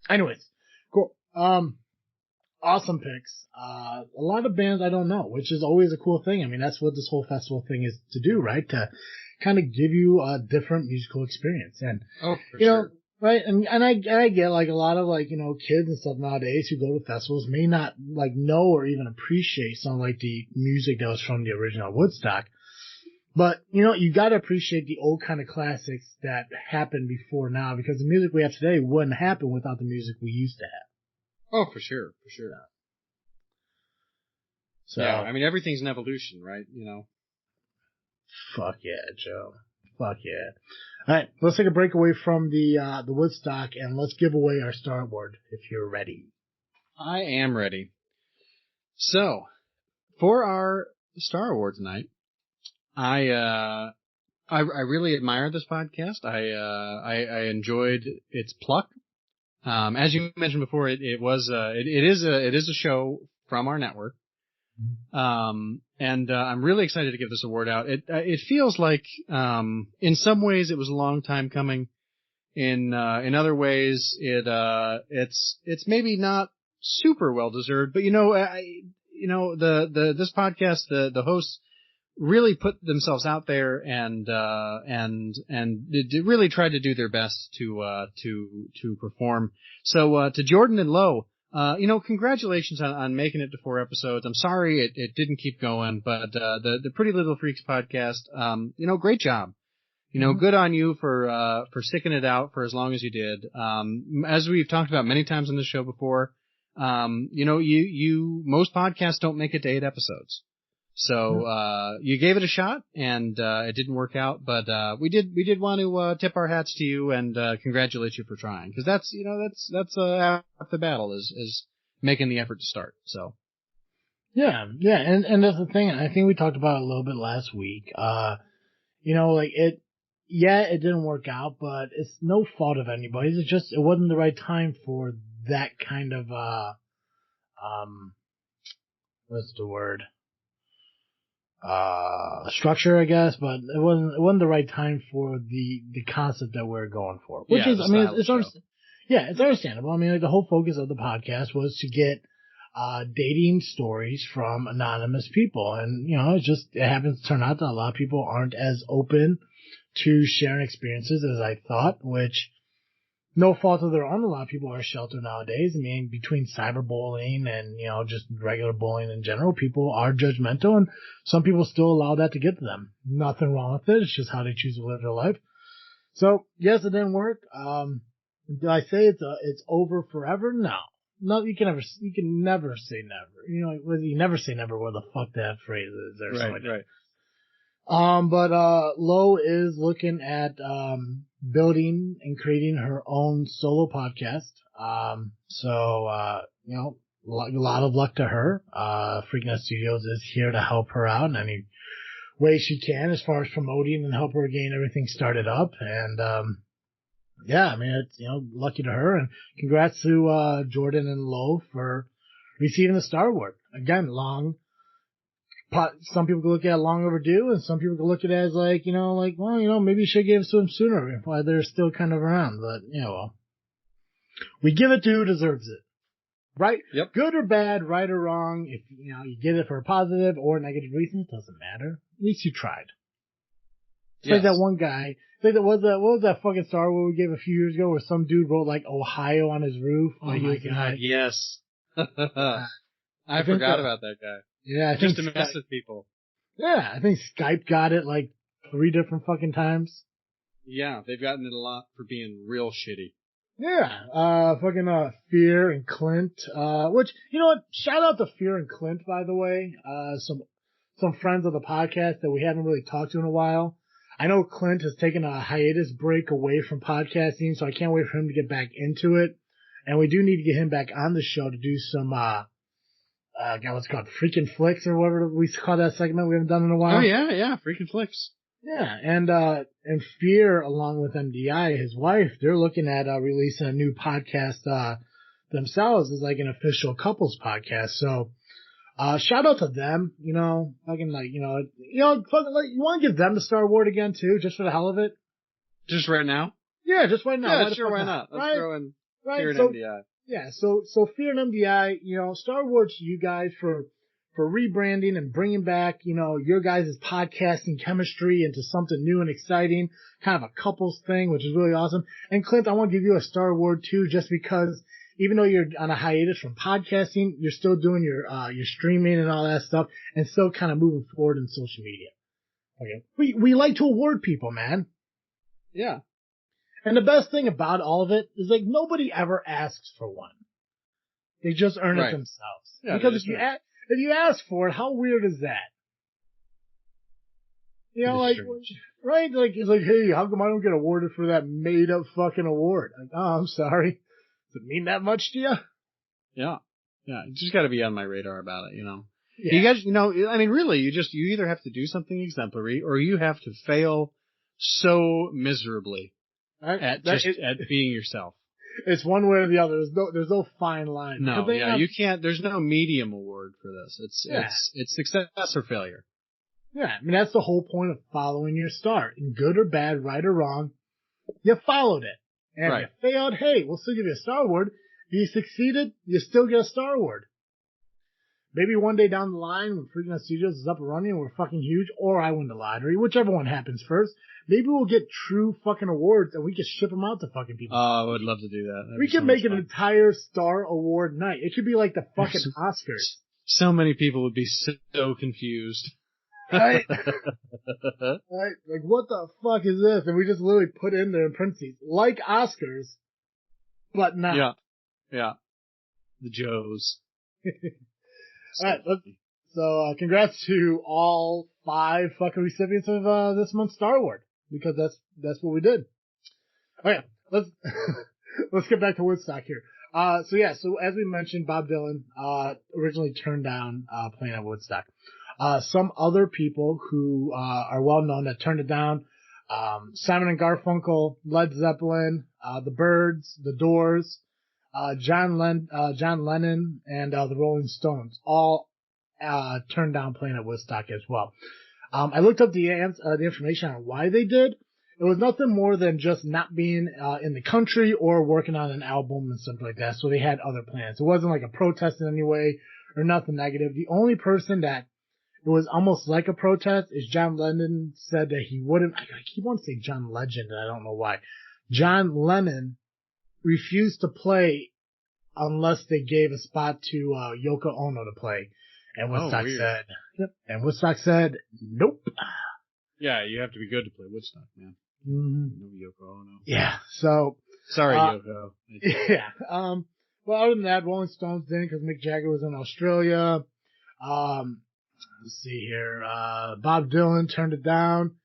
Speaker 1: Anyways, cool. Awesome picks. A lot of bands I don't know, which is always a cool thing. I mean, that's what this whole festival thing is to do, right? To kind of give you a different musical experience. And,
Speaker 2: for sure.
Speaker 1: Right. And I get like a lot of like, kids and stuff nowadays who go to festivals may not like know or even appreciate some like the music that was from the original Woodstock. But, you gotta appreciate the old kind of classics that happened before now, because the music we have today wouldn't happen without the music we used to have.
Speaker 2: Oh, for sure.
Speaker 1: So,
Speaker 2: yeah, I mean, everything's an evolution, right?
Speaker 1: fuck yeah, Joe. Fuck yeah. All right, let's take a break away from the Woodstock and let's give away our Star Award if you're ready.
Speaker 2: I am ready. So, for our Star Award tonight, I really admire this podcast. I enjoyed its pluck. As you mentioned before, it is a show from our network. And I'm really excited to give this award out. It feels like, in some ways it was a long time coming. In other ways, it's maybe not super well deserved, but this podcast, the hosts really put themselves out there and they really tried to do their best to perform. So, to Jordan and Lo, congratulations on making it to 4 episodes. I'm sorry it didn't keep going, but, the Pretty Little Freaks podcast, great job. Good on you for sticking it out for as long as you did. As we've talked about many times on this show before, most podcasts don't make it to 8 episodes. So, you gave it a shot and, it didn't work out, but, we did want to, tip our hats to you and, congratulate you for trying. Cause that's half the battle is making the effort to start. So.
Speaker 1: Yeah. And that's the thing. I think we talked about it a little bit last week. It didn't work out, but it's no fault of anybody's. It's just, it wasn't the right time for that kind of, what's the word? Structure, I guess, but it wasn't the right time for the concept that we're going for. Which is, I mean, it's understandable. I mean, like, the whole focus of the podcast was to get, dating stories from anonymous people. And, it happens to turn out that a lot of people aren't as open to sharing experiences as I thought, which, no fault of their own. A lot of people are sheltered nowadays. I mean, between cyberbullying and, just regular bullying in general, people are judgmental and some people still allow that to get to them. Nothing wrong with it. It's just how they choose to live their life. So, yes, it didn't work. Did I say it's over forever? No, you can never say never. You never say never where the fuck that phrase is or something like that.
Speaker 2: Right.
Speaker 1: But Lo is looking at, building and creating her own solo podcast. A lot of luck to her. Freakin Studios is here to help her out in any way she can as far as promoting and help her getting everything started up. And, it's, lucky to her and congrats to, Jordan and Lo for receiving the Star Award. Again, some people could look at it long overdue, and some people could look at it as maybe you should give it to them sooner while they're still kind of around. But, we give it to who deserves it. Right?
Speaker 2: Yep.
Speaker 1: Good or bad, right or wrong, if, you get it for a positive or negative reason, it doesn't matter. At least you tried. It's like that one guy, what was that fucking Star Wars we gave a few years ago where some dude wrote Ohio on his roof?
Speaker 2: Oh my God, yes. I forgot about that guy.
Speaker 1: Yeah, I
Speaker 2: think
Speaker 1: just
Speaker 2: to mess with people.
Speaker 1: Yeah, I think Skype got it 3 different fucking times.
Speaker 2: Yeah, they've gotten it a lot for being real shitty.
Speaker 1: Yeah, Fear and Clint, which, shout out to Fear and Clint, by the way, some friends of the podcast that we haven't really talked to in a while. I know Clint has taken a hiatus break away from podcasting, so I can't wait for him to get back into it. And we do need to get him back on the show to do some, what's it called? Freakin Flicks or whatever we call that segment we haven't done in a while.
Speaker 2: Oh yeah, Freakin Flicks.
Speaker 1: Yeah, and Fear, along with MDI, his wife, they're looking at, releasing a new podcast, themselves as an official couples podcast. So, shout out to them, you want to give them the Star Award again too, just for the hell of it?
Speaker 2: Just right now?
Speaker 1: Yeah, just right now.
Speaker 2: Yeah, sure, why not? Let's throw in Fear and MDI.
Speaker 1: Yeah, so Fear and MDI, Star Wars to you guys for rebranding and bringing back, your guys' podcasting chemistry into something new and exciting, kind of a couples thing, which is really awesome. And Clint, I want to give you a Star Award too, just because even though you're on a hiatus from podcasting, you're still doing your streaming and all that stuff and still kind of moving forward in social media. Okay. We like to award people, man.
Speaker 2: Yeah.
Speaker 1: And the best thing about all of it is nobody ever asks for one. They just earn it
Speaker 2: Right.
Speaker 1: themselves.
Speaker 2: Yeah,
Speaker 1: Because if you ask for it, how weird is that? You know, like, right? Like, it's like, hey, how come I don't get awarded for that made up fucking award? Like, oh, I'm sorry. Does it mean that much to you?
Speaker 2: Yeah. Yeah. You just gotta be on my radar about it, you know.
Speaker 1: Yeah.
Speaker 2: You guys, you know, I mean, really, you either have to do something exemplary or you have to fail so miserably at being yourself.
Speaker 1: It's one way or the other. There's no fine line.
Speaker 2: No, yeah, you can't, there's no medium award for this. It's success or failure.
Speaker 1: Yeah, I mean, that's the whole point of following your star. In good or bad, right or wrong, you followed it. And if you failed, hey, we'll still give you a star award. If you succeeded, you still get a star award. Maybe one day down the line when Freakin' Studios is up and running and we're fucking huge, or I win the lottery, whichever one happens first, maybe we'll get true fucking awards and we can ship them out to fucking people.
Speaker 2: Oh, I would love to do that.
Speaker 1: We could make an entire star award night. It could be like the fucking Oscars.
Speaker 2: So many people would be so confused.
Speaker 1: Right? Right? Like, what the fuck is this? And we just literally put in there in parentheses, like Oscars, but not.
Speaker 2: Yeah. Yeah. The Joes.
Speaker 1: Alright, so congrats to all 5 fucking recipients of this month's Star Award, because that's what we did. Okay, let's get back to Woodstock here. So as we mentioned, Bob Dylan originally turned down playing at Woodstock. Some other people who are well known that turned it down, Simon and Garfunkel, Led Zeppelin, the Byrds, the Doors, John Lennon, and the Rolling Stones all turned down playing at Woodstock as well. I looked up the information on why they did. It was nothing more than just not being in the country or working on an album and stuff like that. So they had other plans. It wasn't like a protest in any way or nothing negative. The only person that it was almost like a protest is John Lennon said that he wouldn't. I keep wanting to say John Legend, and I don't know why. John Lennon refused to play unless they gave a spot to Yoko Ono to play. And Woodstock said, yep. And Woodstock said, nope.
Speaker 2: Yeah, you have to be good to play Woodstock, man.
Speaker 1: Mm-hmm.
Speaker 2: No Yoko Ono.
Speaker 1: Yeah, so.
Speaker 2: Sorry, Yoko.
Speaker 1: Yeah. Well, other than that, Rolling Stones didn't because Mick Jagger was in Australia. Let's see here. Bob Dylan turned it down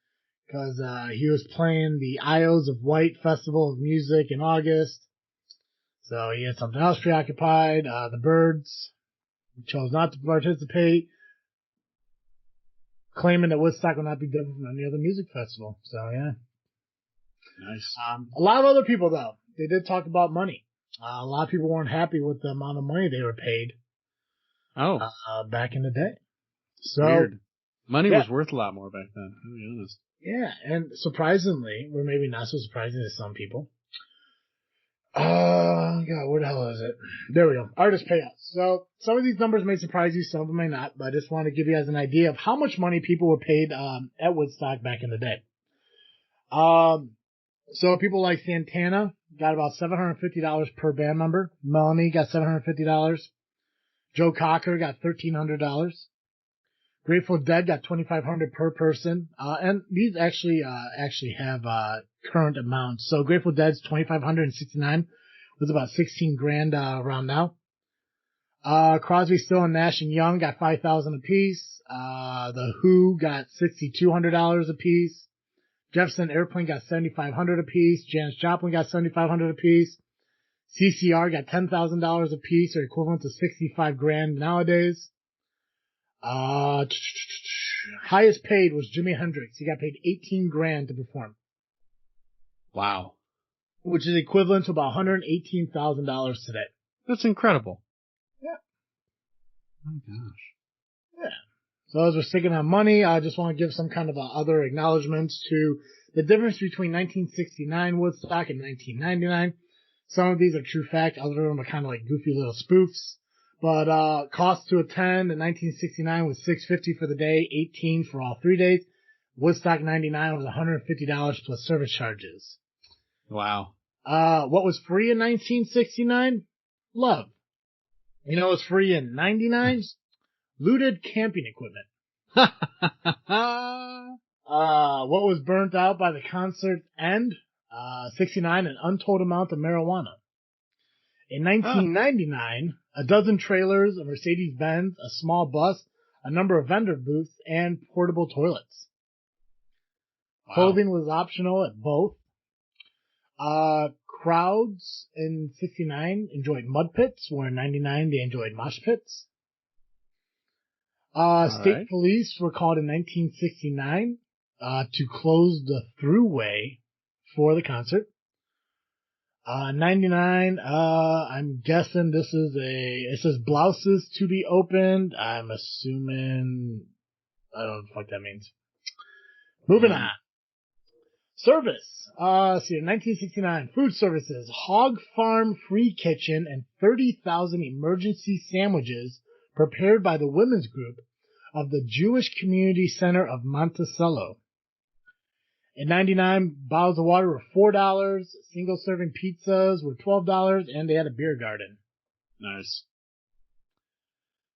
Speaker 1: because he was playing the Isles of Wight Festival of Music in August. So he had something else preoccupied. The Byrds chose not to participate, claiming that Woodstock will not be different from any other music festival. So, yeah.
Speaker 2: Nice.
Speaker 1: A lot of other people, though, they did talk about money. A lot of people weren't happy with the amount of money they were paid. Back in the day. So,
Speaker 2: weird. Money was worth a lot more back then, to be honest.
Speaker 1: Yeah, and surprisingly, or maybe not so surprising to some people. God, where the hell is it? There we go. Artist payouts. So, some of these numbers may surprise you, some of them may not, but I just want to give you guys an idea of how much money people were paid at Woodstock back in the day. So people like Santana got about $750 per band member. Melanie got $750. Joe Cocker got $1,300. Grateful Dead got $2,500 per person. And these actually have, current amounts. So Grateful Dead's $2,569 was about 16 grand, around now. Crosby, Still and Nash and Young got $5,000 apiece. The Who got $6,200 apiece. Jefferson Airplane got $7,500 apiece. Janis Joplin got $7,500 apiece. CCR got $10,000 apiece, or equivalent to 65 grand nowadays. Highest paid was Jimi Hendrix. He got paid 18 grand to perform.
Speaker 2: Wow.
Speaker 1: Which is equivalent to about $118,000 today.
Speaker 2: That's incredible.
Speaker 1: Yeah.
Speaker 2: Oh my gosh.
Speaker 1: Yeah. So as we're sticking on money, I just want to give some kind of other acknowledgments to the difference between 1969 Woodstock and 1999. Some of these are true fact. Other of them are kind of like goofy little spoofs. But cost to attend in 1969 was $650 for the day, $18 for all 3 days. Woodstock 99 was $150 plus service charges.
Speaker 2: Wow.
Speaker 1: What was free in 1969? Love. You know what's free in 99? Looted camping equipment. What was burnt out by the concert's end? 69, an untold amount of marijuana. In 1999, a dozen trailers, a Mercedes-Benz, a small bus, a number of vendor booths, and portable toilets.
Speaker 2: Wow.
Speaker 1: Clothing was optional at both. Crowds in 69 enjoyed mud pits, where in 99 they enjoyed mosh pits. State police were called in 1969 to close the throughway for the concert. 99, I'm guessing it says blouses to be opened. I'm assuming, I don't know what the fuck that means. Moving on. Service. In 1969, food services, Hog Farm Free Kitchen, and 30,000 emergency sandwiches prepared by the women's group of the Jewish Community Center of Monticello. In 99, bottles of water were $4, single-serving pizzas were $12, and they had a beer garden.
Speaker 2: Nice.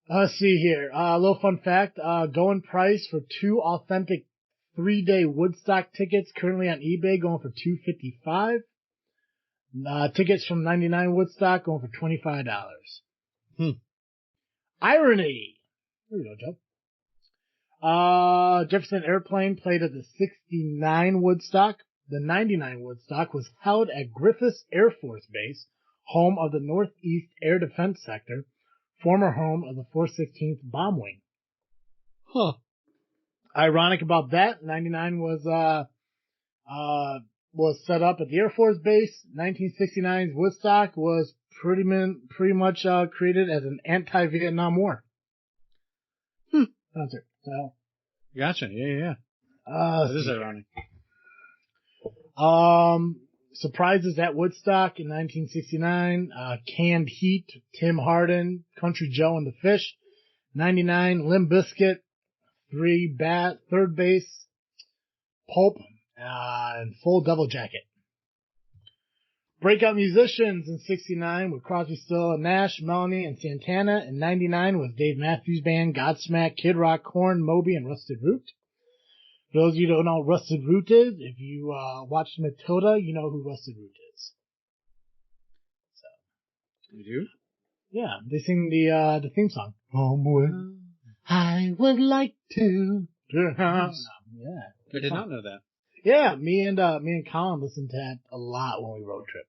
Speaker 1: Let's see here. A little fun fact. Going price for 2 authentic 3-day Woodstock tickets currently on eBay going for $255. Tickets from 99 Woodstock going for $25. Irony. There we go, Joe. Jefferson Airplane played at the 69 Woodstock. The 99 Woodstock was held at Griffiths Air Force Base, home of the Northeast Air Defense Sector, former home of the 416th Bomb Wing.
Speaker 2: Huh.
Speaker 1: Ironic about that, 99 was set up at the Air Force Base. 1969's Woodstock was pretty much created as an anti-Vietnam War concert. So,
Speaker 2: gotcha. Yeah. That is ironic.
Speaker 1: Surprises at Woodstock in 1969. Canned Heat, Tim Hardin, Country Joe and the Fish. 99, Limp Bizkit, third base, Pulp, and Full Devil Jacket. Breakout musicians in 69 with Crosby, Still, Nash, Melanie, and Santana. In 99 was Dave Matthews Band, Godsmack, Kid Rock, Korn, Moby, and Rusted Root. For those of you who don't know what Rusted Root is, if you watched Matilda, you know who Rusted Root is. So,
Speaker 2: you do?
Speaker 1: Yeah, they sing the theme song. I would like to. Yeah.
Speaker 2: I did not know that.
Speaker 1: Yeah, me and Colin listened to that a lot when we road trip.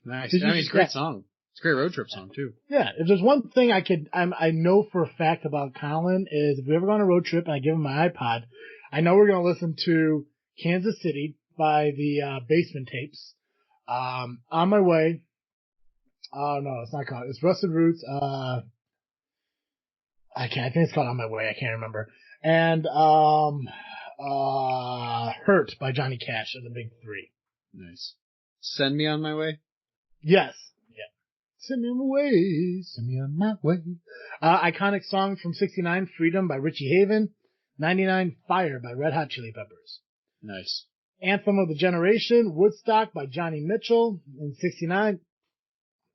Speaker 2: Nice. I mean, it's a great song. It's a great road trip song too.
Speaker 1: Yeah, if there's one thing I know for a fact about Colin is if we ever go on a road trip and I give him my iPod, I know we're gonna listen to Kansas City by the Basement Tapes. On My Way. Oh no, it's not called. It's Rusted Roots. I think it's called On My Way. I can't remember. And Hurt by Johnny Cash are the big three.
Speaker 2: Nice. Send Me On My Way?
Speaker 1: Yes. Yeah. Send me on my way. Send me on my way. Iconic song from 69, Freedom by Richie Haven. 99, Fire by Red Hot Chili Peppers.
Speaker 2: Nice.
Speaker 1: Anthem of the Generation, Woodstock by Johnny Mitchell. In 69,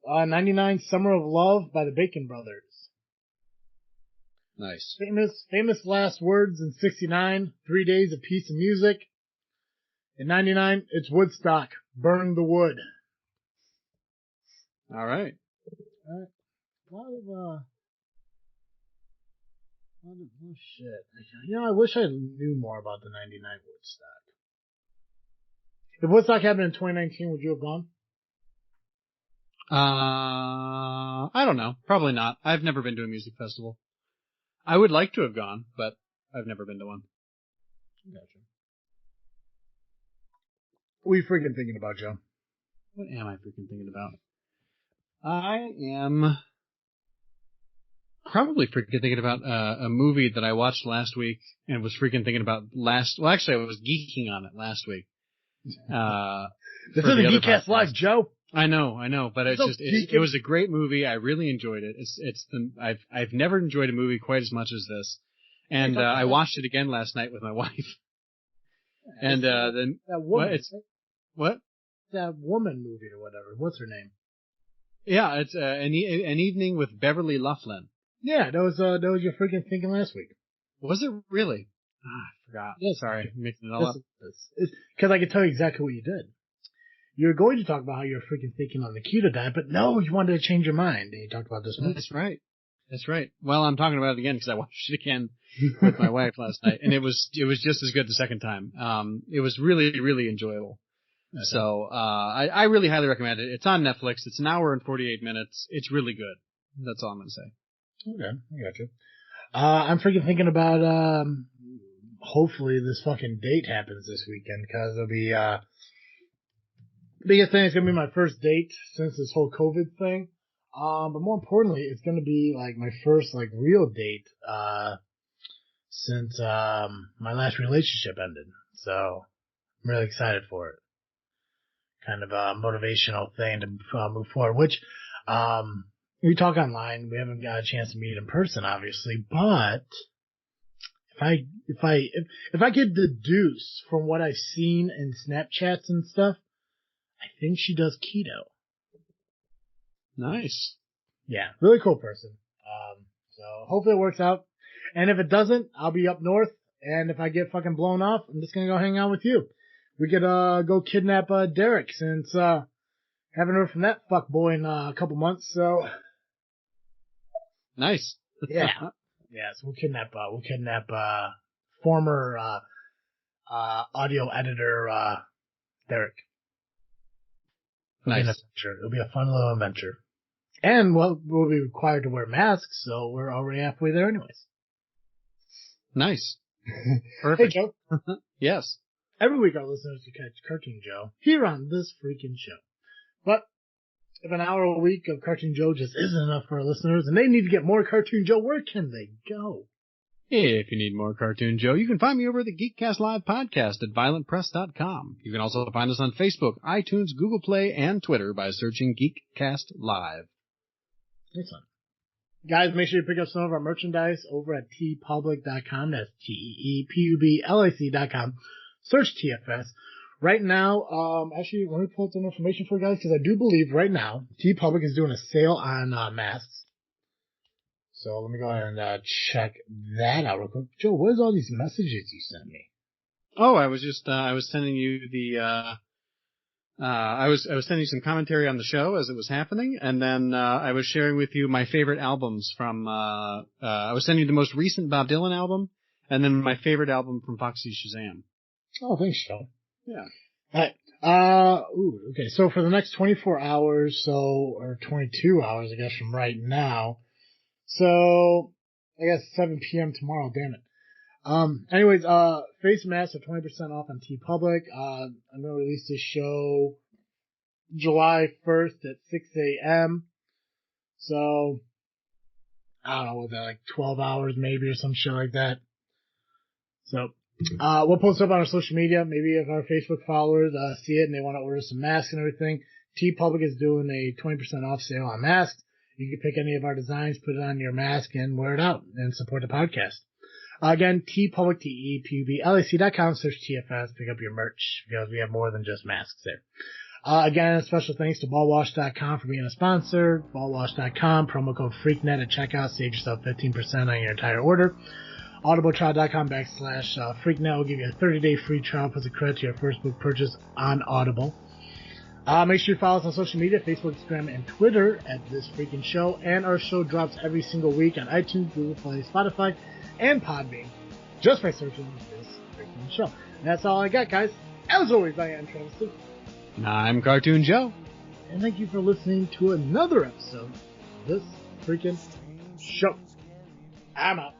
Speaker 1: 99, Summer of Love by the Bacon Brothers.
Speaker 2: Nice.
Speaker 1: Famous last words in 69, 3 Days of Peace and Music. In 99, it's Woodstock, Burn the Wood.
Speaker 2: All right.
Speaker 1: A lot of shit. I wish I knew more about the 99 Woodstock. If Woodstock happened in 2019, would you have gone?
Speaker 2: I don't know. Probably not. I've never been to a music festival. I would like to have gone, but I've never been to one.
Speaker 1: Gotcha. What are you freaking thinking about, Joe?
Speaker 2: What am I freaking thinking about? I am probably freaking thinking about a movie that I watched last week and was freaking thinking about actually I was geeking on it last week.
Speaker 1: This isn't Geekcast Live, Joe.
Speaker 2: I know, but it was a great movie. I really enjoyed it. I've never enjoyed a movie quite as much as this. And I watched it again last night with my wife. And then
Speaker 1: that woman,
Speaker 2: what?
Speaker 1: That woman movie or whatever. What's her name?
Speaker 2: Yeah, it's an evening with Beverly Loughlin.
Speaker 1: Yeah, that was your freaking thinking last week.
Speaker 2: Was it really? I forgot.
Speaker 1: Yeah,
Speaker 2: sorry, mixing it all up.
Speaker 1: Because I can tell you exactly what you did. you're going to talk about how you're freaking thinking on the keto diet, but no, you wanted to change your mind, and you talked about this one.
Speaker 2: That's right. That's right. Well, I'm talking about it again because I watched it again with my wife last night, and it was just as good the second time. It was really, really enjoyable. Okay. So, I really highly recommend it. It's on Netflix. It's an hour and 48 minutes. It's really good. That's all I'm going to say.
Speaker 1: Okay, I got you. I'm freaking thinking about, hopefully this fucking date happens this weekend, because it'll be, biggest thing is going to be my first date since this whole COVID thing. But more importantly, it's going to be like my first like real date, since, my last relationship ended. So I'm really excited for it. Kind of a motivational thing to move forward, which, we talk online. We haven't got a chance to meet in person, obviously, but if I could deduce from what I've seen in Snapchats and stuff, I think she does keto.
Speaker 2: Nice.
Speaker 1: Yeah, really cool person. So hopefully it works out. And if it doesn't, I'll be up north. And if I get fucking blown off, I'm just gonna go hang out with you. We could go kidnap Derek, since haven't heard from that fuck boy in a couple months. So
Speaker 2: nice.
Speaker 1: Yeah. Yeah. So we'll kidnap former audio editor Derek.
Speaker 2: Nice.
Speaker 1: It'll be a fun little adventure. And we'll be required to wear masks, so we're already halfway there anyways.
Speaker 2: Nice. Perfect.
Speaker 1: Hey, Joe.
Speaker 2: Yes.
Speaker 1: Every week our listeners can catch Cartoon Joe here on this freaking show. But if an hour a week of Cartoon Joe just isn't enough for our listeners and they need to get more Cartoon Joe, where can they go?
Speaker 2: If you need more Cartoon Joe, you can find me over at the Geekcast Live podcast at violentpress.com. You can also find us on Facebook, iTunes, Google Play, and Twitter by searching Geekcast Live.
Speaker 1: Excellent. Guys, make sure you pick up some of our merchandise over at tpublic.com. That's TEEPUBLIC.com. Search TFS. Right now, actually, let me pull up some information for you guys, because I do believe right now, TeePublic is doing a sale on masks. So let me go ahead and check that out real quick. Joe, what is all these messages you sent me?
Speaker 2: Oh, I was just I was sending you the I was sending you some commentary on the show as it was happening, and then I was sharing with you my favorite albums from I was sending you the most recent Bob Dylan album, and then my favorite album from Foxy Shazam.
Speaker 1: Oh, thanks, Joe.
Speaker 2: Yeah.
Speaker 1: All right. Okay. So for the next 24 hours, or 22 hours, I guess, from right now. So I guess 7 p.m. tomorrow. Damn it. Anyways, face masks are 20% off on TeePublic. I'm gonna release this show July 1st at 6 a.m. So I don't know, was that like 12 hours maybe or some shit like that? So we'll post up on our social media. Maybe if our Facebook followers see it and they want to order some masks and everything, TeePublic is doing a 20% off sale on masks. You can pick any of our designs, put it on your mask, and wear it out and support the podcast. Again, TeePublic, TeePublic.com, search TFS, pick up your merch, because we have more than just masks there. Again, special thanks to ballwash.com for being a sponsor. Ballwash.com, promo code FreakNet at checkout, save yourself 15% on your entire order. audibletrial.com/freaknet will give you a 30-day free trial plus a credit to your first book purchase on Audible. Make sure you follow us on social media, Facebook, Instagram, and Twitter at This Freaking Show. And our show drops every single week on iTunes, Google Play, Spotify, and Podbean, just by searching This Freaking Show. And that's all I got, guys. As always, I am Travis Lee.
Speaker 2: I'm Cartoon Joe.
Speaker 1: And thank you for listening to another episode of This Freaking Show. I'm out.